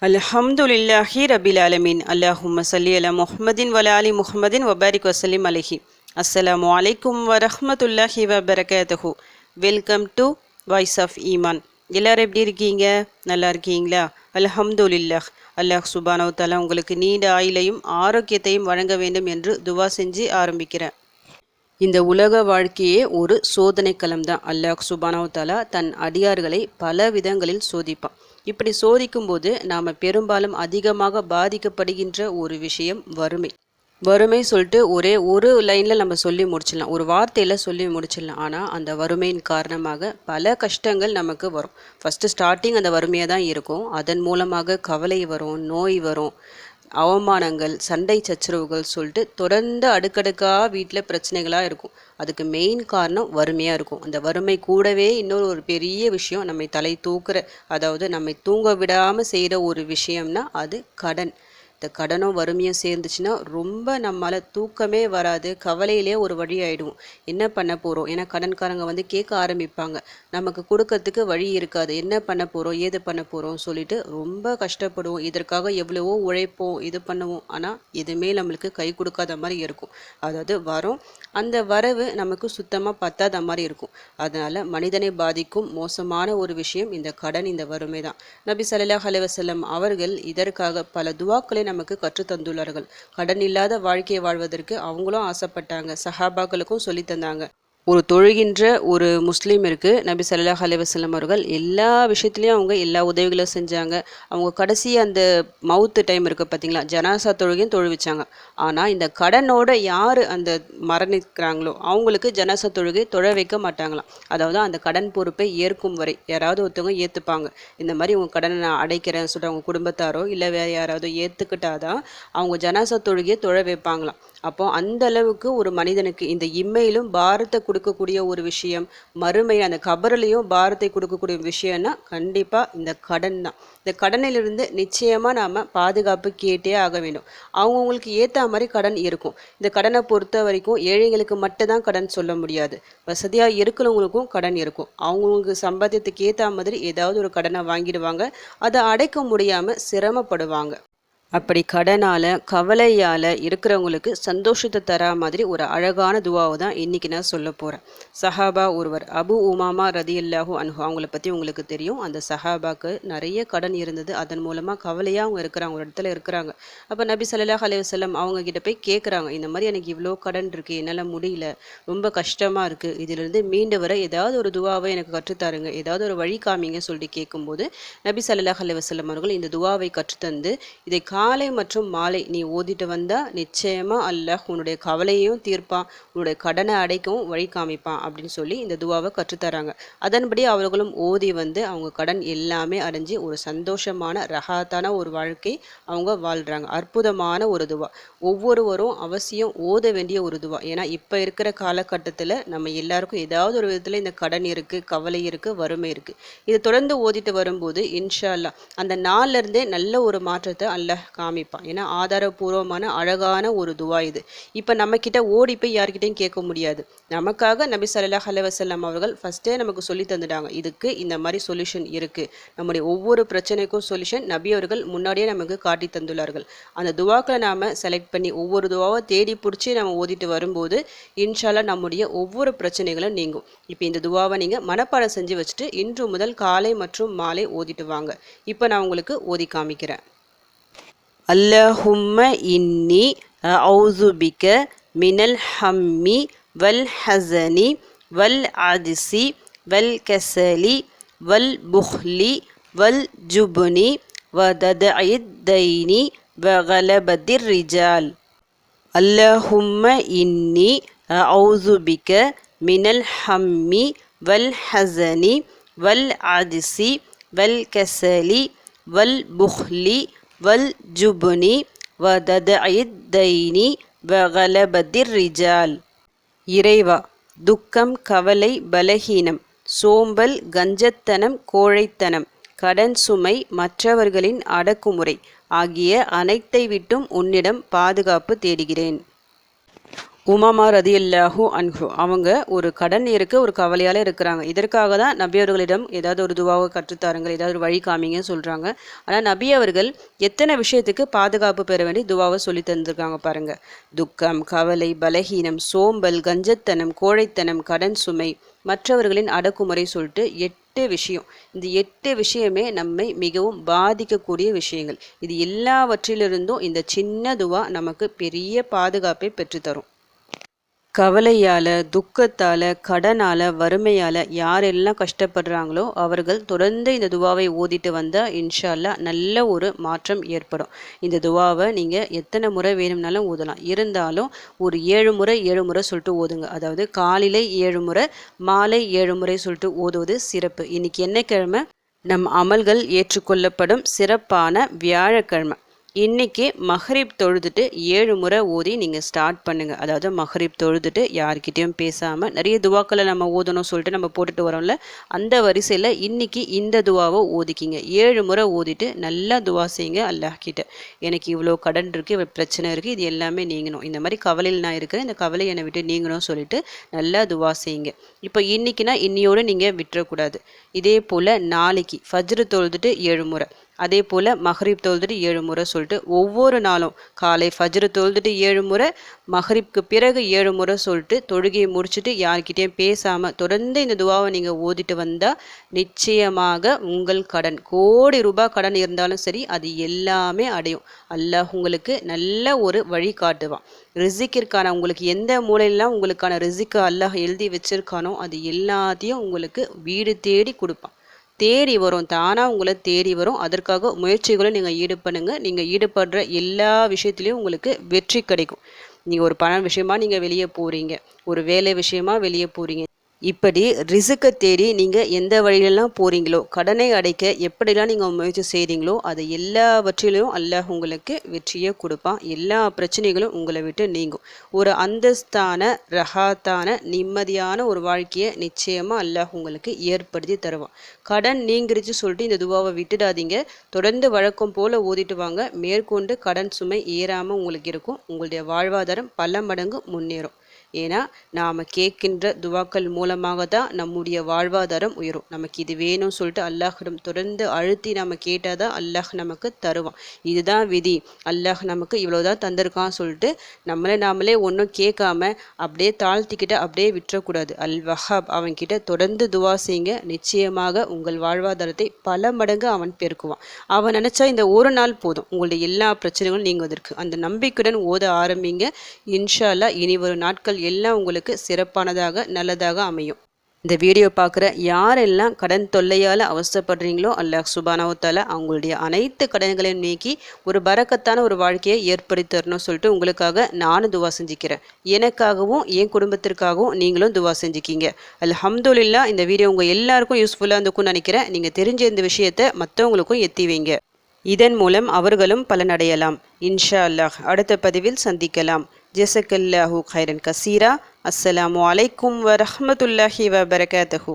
அல்ஹம்துலில்லாஹி ரபில் ஆலமீன். அல்லாஹும்ம ஸல்லி அலா முஹம்மதின் வல ஆலி முஹம்மதின் வபாரிக் வசல்லிம் அலைஹி. அஸ்ஸலாமு அலைக்கும் வரஹ்மத்துல்லாஹி வபரகாத்துஹு. வெல்கம் டு வாய்ஸ் ஆஃப் ஈமான். எல்லோரும் எப்படி இருக்கீங்க? நல்லா இருக்கீங்களா? அல்ஹம்துலில்லாஹ். அல்லாஹ் சுப்ஹானஹு வ தஆலா உங்களுக்கு நீண்ட ஆயுளையும் ஆரோக்கியத்தையும் வழங்க வேண்டும் என்று துவா செஞ்சு ஆரம்பிக்கிறேன். இந்த உலக வாழ்க்கையே ஒரு சோதனை களம் தான். அல்லாஹ் சுப்ஹானஹு வ தஆலா தன் அடியார்களை பல விதங்களில் சோதிப்பான். இப்படி சோதிக்கும்போது நாம் பெரும்பாலும் அதிகமாக பாதிக்கப்படுகின்ற ஒரு விஷயம் வறுமை. வறுமை சொல்லிட்டு ஒரே ஒரு லைனில் நம்ம சொல்லி முடிச்சிடலாம், ஒரு வார்த்தையில் சொல்லி முடிச்சிடலாம். ஆனால் அந்த வறுமையின் காரணமாக பல கஷ்டங்கள் நமக்கு வரும். ஃபஸ்ட்டு ஸ்டார்டிங் அந்த வறுமையாக தான் இருக்கும். அதன் மூலமாக கவலை வரும், நோய் வரும், அவமானங்கள், சண்டை சச்சரவுகள் சொல்லிட்டு தொடர்ந்து அடுக்கடுக்காக வீட்டில் பிரச்சனைகளாக இருக்கும். அதுக்கு மெயின் காரணம் வறுமையாக இருக்கும். அந்த வறுமை கூடவே இன்னொரு பெரிய விஷயம் நம்மை தலை தூக்குற, அதாவது நம்மை தூங்க விடாமல் செய்கிற ஒரு விஷயம்னா அது கடன். இந்த கடனும் வறுமையும் சேர்ந்துச்சுன்னா ரொம்ப நம்மளால் தூக்கமே வராது, கவலையிலே ஒரு வழி ஆகிடுவோம். என்ன பண்ண போகிறோம்? ஏன்னா கடன்காரங்க கேட்க ஆரம்பிப்பாங்க, நமக்கு கொடுக்கறதுக்கு வழி இருக்காது, என்ன பண்ண போகிறோம், ஏது பண்ண போகிறோம் சொல்லிட்டு ரொம்ப கஷ்டப்படுவோம். இதற்காக எவ்வளவோ உழைப்போம், இது பண்ணுவோம், ஆனால் எதுவுமே நம்மளுக்கு கை கொடுக்காத மாதிரி இருக்கும். அதாவது வரும், அந்த வரவு நமக்கு சுத்தமாக பத்தாத மாதிரி இருக்கும். அதனால் மனிதனை பாதிக்கும் மோசமான ஒரு விஷயம் இந்த கடன், இந்த வறுமை தான். நபி ஸல்லல்லாஹு அலைஹி வஸல்லம் அவர்கள் இதற்காக பல துவாக்களை நமக்கு கற்றுத்தந்துள்ளார்கள். கடன் இல்லாத வாழ்க்கையை வாழ்வதற்கு அவங்களும் ஆசைப்பட்டாங்க, சஹாபாக்களுக்கும் சொல்லி தந்தாங்க. ஒரு தொழுகின்ற ஒரு முஸ்லீமிற்கு நபி ஸல்லல்லாஹு அலைஹி வஸல்லம் அவர்கள் எல்லா விஷயத்துலையும் அவங்க எல்லா உதவிகளும் செஞ்சாங்க. அவங்க கடைசி அந்த மவுத்து டைம் இருக்குது பார்த்தீங்களா, ஜனாசா தொழுகையும் தொழுவிச்சாங்க. ஆனால் இந்த கடனோட யார் அந்த மரணிக்கிறாங்களோ அவங்களுக்கு ஜனாசா தொழுகை தொழ வைக்க மாட்டாங்களாம். அதாவது அந்த கடன் பொறுப்பை ஏற்கும் வரை யாராவது ஒருத்தவங்க ஏற்றுப்பாங்க. இந்த மாதிரி உங்கள் கடனை நான் அடைக்கிறேன்னு சொல்லிட்டு அவங்க குடும்பத்தாரோ இல்லை வேறு யாராவது ஏற்றுக்கிட்டாதான் அவங்க ஜனாசா தொழுகையை தொழ வைப்பாங்களாம். அப்போ அந்த அளவுக்கு ஒரு மனிதனுக்கு இந்த இம்மையிலும் பாரத்தை கொடுக்கக்கூடிய ஒரு விஷயம், மறுமை அந்த கபரிலையும் பாரத்தை கொடுக்கக்கூடிய விஷயம்னா கண்டிப்பாக இந்த கடன் தான். இந்த கடனிலிருந்து நிச்சயமாக நாம் பாதுகாப்பு கேட்டே ஆக வேண்டும். அவங்கவுங்களுக்கு ஏற்ற மாதிரி கடன் இருக்கும். இந்த கடனை பொறுத்த வரைக்கும் ஏழைங்களுக்கு மட்டும்தான் கடன் சொல்ல முடியாது, வசதியாக இருக்கிறவங்களுக்கும் கடன் இருக்கும். அவங்கவுங்களுக்கு சம்பாத்தியத்துக்கு ஏற்ற மாதிரி ஏதாவது ஒரு கடனை வாங்கிடுவாங்க, அதை அடைக்க முடியாமல் சிரமப்படுவாங்க. அப்படி கடனால் கவலையால் இருக்கிறவங்களுக்கு சந்தோஷத்தை தரா மாதிரி ஒரு அழகான துவாவை தான் இன்றைக்கி நான் சொல்ல போகிறேன். சஹாபா ஒருவர் அபு உமாமா ரதியல்லாஹு அன்ஹு, அவங்கள பற்றி உங்களுக்கு தெரியும். அந்த சஹாபாக்கு நிறைய கடன் இருந்தது. அதன் மூலமாக கவலையாக அவங்க இருக்கிறாங்க, ஒரு இடத்துல இருக்கிறாங்க. அப்போ நபி ஸல்லல்லாஹு அலைஹி வஸல்லம் அவங்கக்கிட்ட போய் கேட்குறாங்க, இந்த மாதிரி எனக்கு இவ்வளோ கடன் இருக்குது, என்னால் முடியல, ரொம்ப கஷ்டமாக இருக்குது, இதிலிருந்து மீண்டு வர ஏதாவது ஒரு துவாவை எனக்கு கற்றுத்தாருங்க, ஏதாவது ஒரு வழி காமிங்க சொல்லிட்டு கேட்கும்போது நபி ஸல்லல்லாஹு அலைஹி வஸல்லம் அவர்கள் இந்த துவாவை கற்றுத்தந்து, இதை காலை மற்றும் மாலை நீ ஓதிட்டு வந்தால் நிச்சயமாக அல்லாஹ் உன்னுடைய கவலையையும் தீர்ப்பான், உன்னுடைய கடனை அடைக்கவும் வழி காமிப்பான் அப்படின்னு சொல்லி இந்த துவாவை கற்றுத்தராங்க. அதன்படி அவர்களும் ஓதி அவங்க கடன் எல்லாமே அடைஞ்சு ஒரு சந்தோஷமான ரஹாத்தான ஒரு வாழ்க்கை அவங்க வாழ்கிறாங்க. அற்புதமான ஒரு துவா, ஒவ்வொருவரும் அவசியம் ஓத வேண்டிய ஒரு துவா. ஏன்னா இப்போ இருக்கிற காலகட்டத்தில் நம்ம எல்லாருக்கும் ஏதாவது ஒரு விதத்தில் இந்த கடன் இருக்குது, கவலை இருக்குது, வறுமை இருக்குது. இதை தொடர்ந்து ஓதிட்டு வரும்போது இன்ஷா அல்லாஹ் அந்த நாள்லேருந்தே நல்ல ஒரு மாற்றத்தை அல்லாஹ் காமிப்பான். ஏன்னா ஆதாரபூர்வமான அழகான ஒரு துவா இது. இப்போ நம்மக்கிட்ட ஓடி போய் யார்கிட்டையும் கேட்க முடியாது. நமக்காக நபி ஸல்லல்லாஹு அலைஹி வஸல்லம் அவர்கள் ஃபஸ்ட்டே நமக்கு சொல்லி தந்துட்டாங்க, இதுக்கு இந்த மாதிரி சொல்யூஷன் இருக்குது. நம்முடைய ஒவ்வொரு பிரச்சனைக்கும் சொல்யூஷன் நபி அவர்கள் முன்னாடியே நமக்கு காட்டி தந்துள்ளார்கள். அந்த துவாக்களை நாம் செலக்ட் பண்ணி ஒவ்வொரு துவாவை தேடி பிடிச்சி நம்ம ஓதிட்டு வரும்போது இன்ஷா அல்லாஹ் நம்முடைய ஒவ்வொரு பிரச்சனைகளும் நீங்கும். இப்போ இந்த துவாவை நீங்கள் மனப்பாடம் செஞ்சு வச்சுட்டு இன்று முதல் காலை மற்றும் மாலை ஓதிட்டு வாங்க. இப்போ நான் உங்களுக்கு ஓதி காமிக்கிறேன். அல்லஹும்ம இன்னி அஊது பிக மினல் ஹம்மி வல் ஹஸனி வல் அஜ்ஸி வல் கஸலி வல் புஹ்லி வல் ஜுப்னி வ ததஇத் தைனி வ கலபத்திர் ரிஜால். அல்லஹும்ம இன்னி அஊது பிக மினல் ஹம்மி வல் ஹஸனி வல் அஜ்ஸி வல் கஸலி வல் புஹ்லி வல் ஜுப்னி வ ததஇத் தைனி வ கலபத்திர் ரிஜால். இறைவா, துக்கம், கவலை, பலகீனம், சோம்பல், கஞ்சத்தனம், கோழைத்தனம், கடன் சுமை, மற்றவர்களின் அடக்குமுறை ஆகிய அனைத்தை விட்டும் உன்னிடம் பாதுகாப்பு தேடுகிறேன். உமாமா ரதியல்லாஹு அன்ஹு அவங்க ஒரு கடன் இருக்க ஒரு கவலையால் இருக்கிறாங்க. இதற்காக தான் நபி அவர்களிடம் ஏதாவது ஒரு துவாவை கற்றுத்தாருங்கள், ஏதாவது ஒரு வழி காமிங்கன்னு சொல்கிறாங்க. ஆனால் நபி அவர்கள் எத்தனை விஷயத்துக்கு பாதுகாப்பு பெற வேண்டி துவாவை சொல்லி தந்திருக்காங்க பாருங்க. துக்கம், கவலை, பலகீனம், சோம்பல், கஞ்சத்தனம், கோழைத்தனம், கடன் சுமை, மற்றவர்களின் அடக்குமுறை சொல்லிட்டு 8 விஷயம். இந்த 8 விஷயமே நம்மை மிகவும் பாதிக்கக்கூடிய விஷயங்கள். இது எல்லாவற்றிலிருந்தும் இந்த சின்ன துவா நமக்கு பெரிய பாதுகாப்பை பெற்றுத்தரும். கவலையால், துக்கத்தால், கடனால், வறுமையால் யாரெல்லாம் கஷ்டப்படுறாங்களோ அவர்கள் தொடர்ந்து இந்த துவாவை ஓதிட்டு வந்தால் இன்ஷா அல்லாஹ் நல்ல ஒரு மாற்றம் ஏற்படும். இந்த துவாவை நீங்கள் எத்தனை முறை வேணும்னாலும் ஓதலாம். இருந்தாலும் ஒரு 7 முறை 7 முறை சொல்லிட்டு ஓதுங்க. அதாவது காலையில் 7 முறை, மாலை 7 முறை சொல்லிட்டு ஓதுவது சிறப்பு. இன்னைக்கு என்ன கிழமை? நம் அமல்கள் ஏற்றுக்கொள்ளப்படும் சிறப்பான வியாழக்கிழமை. இன்றைக்கி மஹ்ரிப் தொழுதுட்டு 7 முறை ஓதி நீங்கள் ஸ்டார்ட் பண்ணுங்கள். அதாவது மஹ்ரிப் தொழுதுட்டு யார்கிட்டையும் பேசாமல் நிறைய துவாக்களை நம்ம ஓதணும் சொல்லிட்டு நம்ம போட்டுட்டு வரோம்ல, அந்த வரிசையில் இன்றைக்கி இந்த துவாவை ஓதிக்கிங்க. 7 முறை ஓதிட்டு நல்லா துவா செய்யுங்க அல்லாஹ் கிட்ட. எனக்கு இவ்வளோ கடன் இருக்குது, இவ்வளோ பிரச்சனை இருக்குது, இது எல்லாமே நீங்கணும், இந்த மாதிரி கவலையில் நான் இருக்கிறேன், இந்த கவலை என்னை விட்டு நீங்கணும் சொல்லிட்டு நல்லா துவா செய்யுங்க. இப்போ இன்றைக்கினா இன்னையோடு நீங்கள் விட்டுறக்கூடாது. இதே போல் நாளைக்கு ஃபஜ்ரு தொழுதுட்டு 7 முறை, அதே போல் மஹ்ரிப் தொழுதுட்டு 7 முறை சொல்லிட்டு ஒவ்வொரு நாளும் காலை ஃபஜ்ரு தொழுதுட்டு 7 முறை, மஹ்ரிப்க்கு பிறகு 7 முறை சொல்லிட்டு தொழுகையை முடிச்சுட்டு யார்கிட்டையும் பேசாமல் தொடர்ந்து இந்த துவாவை நீங்கள் ஓதிட்டு வந்தால் நிச்சயமாக உங்கள் கடன், கோடி ரூபாய் கடன் இருந்தாலும் சரி, அது எல்லாமே அடையும். அல்லாஹ் உங்களுக்கு நல்ல ஒரு வழி காட்டுவான். ரிசிக்கிற்கான உங்களுக்கு எந்த மூலையெல்லாம் உங்களுக்கான ரிசிக்கு அல்லாஹ் எழுதி வச்சிருக்கானோ அது எல்லாத்தையும் உங்களுக்கு வீடு தேடி கொடுப்பான். தேடி வரும், தானாக உங்களை தேடி வரும். அதற்காக முயற்சிகளும் நீங்கள் ஈடுபடுங்க. நீங்கள் ஈடுபடுற எல்லா விஷயத்துலையும் உங்களுக்கு வெற்றி கிடைக்கும். நீங்கள் ஒரு பண விஷயமா நீங்கள் வெளியே போகிறீங்க, ஒரு வேலை விஷயமா வெளியே போகிறீங்க, இப்படி ரிசுக்கை தேடி நீங்கள் எந்த வழியிலலாம் போகிறீங்களோ, கடனை அடைக்க எப்படிலாம் நீங்கள் முயற்சி செய்கிறீங்களோ அது எல்லாவற்றிலையும் அல்லாஹ் உங்களுக்கு வெற்றியை கொடுப்பான். எல்லா பிரச்சனைகளும் உங்களை விட்டு நீங்கும். ஒரு அந்தஸ்தான, ரஹாத்தான, நிம்மதியான ஒரு வாழ்க்கையை நிச்சயமாக அல்லாஹ் உங்களுக்கு ஏற்படுத்தி தருவான். கடன் நீங்கிருச்சு சொல்லிட்டு இந்த துவாவை விட்டுடாதீங்க. தொடர்ந்து வழக்கம் போல் ஓதிட்டு வாங்க. மேற்கொண்டு கடன் சுமை ஏறாமல் உங்களுக்கு இருக்கும். உங்களுடைய வாழ்வாதாரம் பல மடங்கு முன்னேறும். ஏன்னா நாம் கேட்கின்ற துவாக்கள் மூலமாக தான் நம்முடைய வாழ்வாதாரம் உயரும். நமக்கு இது வேணும்னு சொல்லிட்டு அல்லாஹிடம் தொடர்ந்து அழுத்தி நம்ம கேட்டால் தான் அல்லாஹ் நமக்கு தருவான். இதுதான் விதி, அல்லாஹ் நமக்கு இவ்வளோதான் தந்திருக்கான்னு சொல்லிட்டு நாமளே ஒன்றும் கேட்காம அப்படியே தாழ்த்திக்கிட்ட அப்படியே விட்டுறக்கூடாது. அல் வஹாப் அவன்கிட்ட தொடர்ந்து துவா செய்யுங்க. நிச்சயமாக உங்கள் வாழ்வாதாரத்தை பல மடங்கு அவன் பெருக்குவான். அவன் நினச்சா இந்த ஒரு நாள் போதும் உங்களுடைய எல்லா பிரச்சனைகளும் நீங்குவதற்கு. அந்த நம்பிக்கையுடன் ஓத ஆரம்பிங்க. இன்ஷா அல்லாஹ் இனி வரும் நாட்கள் எல்லாம் உங்களுக்கு சிறப்பானதாக நல்லதாக அமையும். இந்த வீடியோ பார்க்குற யாரெல்லாம் கடன் தொல்லையால் அவசரப்படுறீங்களோ அல்லாஹ் சுப்ஹானஹு வ தஆலா அவங்களுடைய அனைத்து கடன்களையும் நீக்கி ஒரு பரக்கத்தான ஒரு வாழ்க்கையை ஏற்படுத்தி தரணும்னு சொல்லிட்டு உங்களுக்காக நானும் துவா செஞ்சுக்கிறேன். எனக்காகவும் என் குடும்பத்திற்காகவும் நீங்களும் துவா செஞ்சுக்கிங்க. அல்ஹம்துலில்லாஹ். இந்த வீடியோ உங்கள் எல்லாருக்கும் யூஸ்ஃபுல்லாக இருந்துக்கும்னு நினைக்கிறேன். நீங்கள் தெரிஞ்ச இந்த விஷயத்தை மற்றவங்களுக்கும் எத்தி வைங்க. இதன் மூலம் அவர்களும் பலனடையலாம். இன்ஷா அல்லாஹ். அடுத்த பதிவில் சந்திக்கலாம். ஜஸக்கல்லாஹு கைரன் கசீரா. அஸ்ஸலாமு அலைக்கும் வரஹ்மத்துல்லாஹி வபரகாத்துஹு.